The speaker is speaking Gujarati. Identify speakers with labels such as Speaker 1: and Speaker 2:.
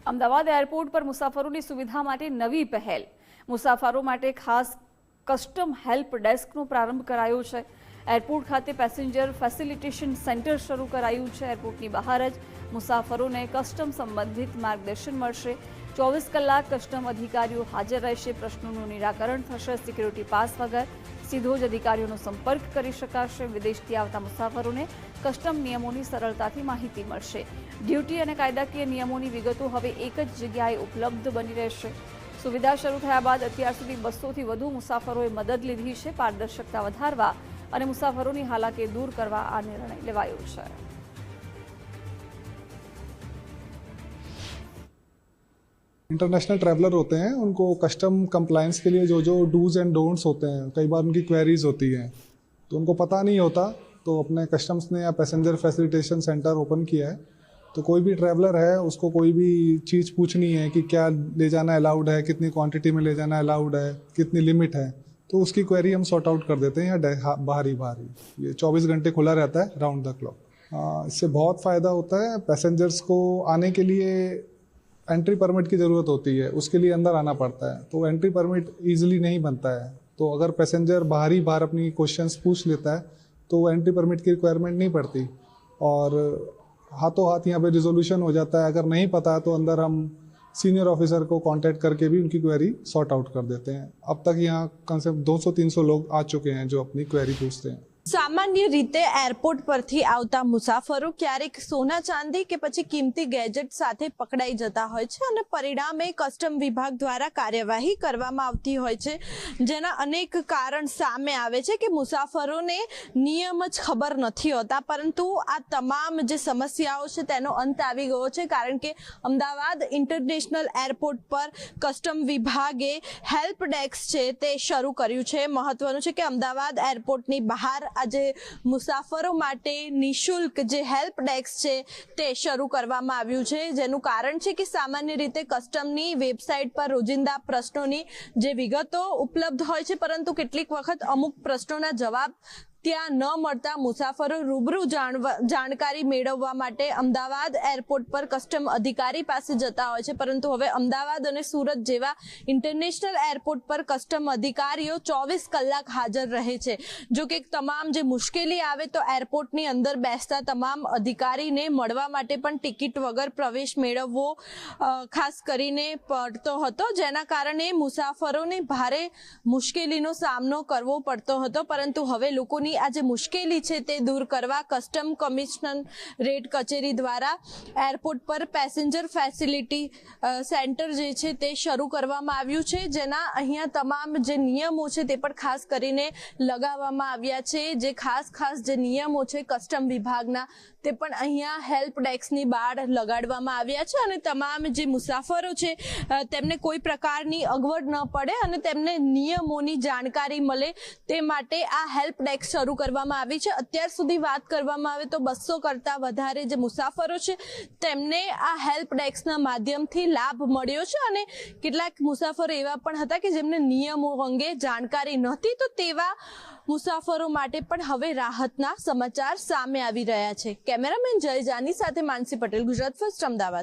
Speaker 1: અમદાવાદ એરપોર્ટ પર મુસાફરોની સુવિધા માટે નવી પહેલ. મુસાફરો માટે ખાસ કસ્ટમ હેલ્પ ડેસ્કનો પ્રારંભ કરાયો છે. એરપોર્ટ ખાતે પેસેન્જર ફેસિલિટેશન સેન્ટર શરૂ કરાયું છે. એરપોર્ટની બહાર જ મુસાફરોને કસ્ટમ સંબંધિત માર્ગદર્શન મળશે. 24 કલાક કસ્ટમ અધિકારીઓ હાજર રહેશે. પ્રશ્નોનું નિરાકરણ થશે. સિક્યુરિટી પાસ વગર સીધો જ અધિકારીઓનો સંપર્ક કરી શકાશે. વિદેશથી આવતા મુસાફરોને કસ્ટમ નિયમોની સરળતાથી માહિતી મળશે. ડ્યુટી અને કાયદાકીય નિયમોની વિગતો હવે એક જ જગ્યાએ ઉપલબ્ધ બની રહેશે. સુવિધા શરૂ થયા બાદ અત્યાર સુધી 200થી વધુ મુસાફરોએ મદદ લીધી છે. પારદર્શકતા વધારવા અને મુસાફરોની હાલાકી દૂર કરવા આ નિર્ણય લેવાયો છે.
Speaker 2: इंटरनेशनल ट्रैवलर होते हैं, उनको कस्टम कंप्लायंस के लिए जो डूज एंड डोंट्स होते हैं, कई बार उनकी क्वेरीज होती हैं तो उनको पता नहीं होता. तो अपने कस्टम्स ने या पैसेंजर फैसिलिटेशन सेंटर ओपन किया है. तो कोई भी ट्रैवलर है उसको कोई भी चीज़ पूछनी है कि क्या ले जाना अलाउड है, कितनी क्वांटिटी में ले जाना अलाउड है, कितनी लिमिट है, तो उसकी क्वेरी हम सॉर्ट आउट कर देते हैं या बाहर ही. ये 24 घंटे खुला रहता है राउंड द क्लॉक. इससे बहुत फ़ायदा होता है. पैसेंजर्स को आने के लिए एंट्री परमिट की ज़रूरत होती है, उसके लिए अंदर आना पड़ता है. तो एंट्री परमिट ईजिली नहीं बनता है. तो अगर पैसेंजर बाहर अपनी क्वेश्चंस पूछ लेता है तो एंट्री परमिट की रिक्वायरमेंट नहीं पड़ती और हाथों हाथ यहाँ पे रिजोल्यूशन हो जाता है. अगर नहीं पता तो अंदर हम सीनियर ऑफिसर को कांटेक्ट करके भी उनकी क्वेरी सॉर्ट आउट कर देते हैं. अब तक यहाँ कम से कम 200-300 लोग आ चुके हैं जो अपनी क्वेरी पूछते हैं.
Speaker 3: सामान्य रीते एरपोर्ट परथी आवता मुसाफरो क्यारेक सोना चांदी के पछी कीमती गेजेट साथे पकड़ाई जता होय छे अने परिणामे कस्टम विभाग द्वारा कार्यवाही करवामां आवती होय छे. जेना अनेक कारण सामे आवे छे के मुसाफरोने नियम ज खबर नथी होता, परंतु आ तमाम जे समस्याओ छे तेनो अंत आवी गयो छे कारण के अमदावाद इंटरनेशनल एरपोर्ट पर कस्टम विभागे हेल्प डेस्क छे ते शरू कर्युं छे. महत्वनुं छे के अमदावाद एरपोर्टनी बहार आज मुसाफरो माटे निशुल्क जे हेल्प डेस्क छे ते शरू करवामां आव्युं छे. जेनुं कारण छे कि सामान्य रीते कस्टमनी वेबसाइट पर रोजिंदा प्रश्नोनी जे विगतो उपलब्ध होय छे, परंतु केटलीक वखत अमुक प्रश्नोना जवाब ત્યાં ન મળતા મુસાફરો રૂબરૂ જાણકારી મેળવવા માટે અમદાવાદ એરપોર્ટ પર કસ્ટમ અધિકારી પાસે જતા હોય છે. પરંતુ હવે અમદાવાદ અને સુરત જેવા ઇન્ટરનેશનલ એરપોર્ટ પર કસ્ટમ અધિકારીઓ 24 કલાક હાજર રહે છે. જો કે તમામ જે મુશ્કેલી આવે તો એરપોર્ટની અંદર બેસતા તમામ અધિકારીને મળવા માટે પણ ટિકિટ વગર પ્રવેશ મેળવવો ખાસ કરીને પડતો હતો, જેના કારણે મુસાફરોને ભારે મુશ્કેલીનો સામનો કરવો પડતો હતો. પરંતુ હવે લોકોની આ જે મુશ્કેલી છે તે દૂર કરવા કસ્ટમ કમિશનરેટ કચેરી દ્વારા એરપોર્ટ પર પેસેન્જર ફેસિલિટી સેન્ટર જે છે તે શરૂ કરવામાં આવ્યું છે. જેના અહીંયા તમામ જે નિયમો છે તે પણ ખાસ કરીને લગાવવામાં આવ્યા છે. જે ખાસ જે નિયમો છે કસ્ટમ વિભાગના તે પણ અહીંયા હેલ્પ ડેસ્કની બહાર લગાડવામાં આવ્યા છે અને તમામ જે મુસાફરો છે તેમને કોઈ પ્રકારની અગવડ ન પડે અને તેમને નિયમોની જાણકારી મળે તે માટે આ હેલ્પ ડેસ્ક શરૂ કરવામાં આવી છે. અત્યાર સુધી વાત કરવામાં આવે તો 200 કરતા વધારે જે મુસાફરો છે તેમને આ હેલ્પ ડેસ્કના માધ્યમથી લાભ મળ્યો છે અને કેટલાક મુસાફરો એવા પણ હતા કે જેમને નિયમો અંગે જાણકારી નહોતી. તો તેવા મુસાફરો માટે પણ હવે રાહતના સમાચાર સામે આવી રહ્યા છે. કેમેરામેન જય જાની સાથે માનસી પટેલ, ગુજરાત ફર્સ્ટ, અમદાવાદ.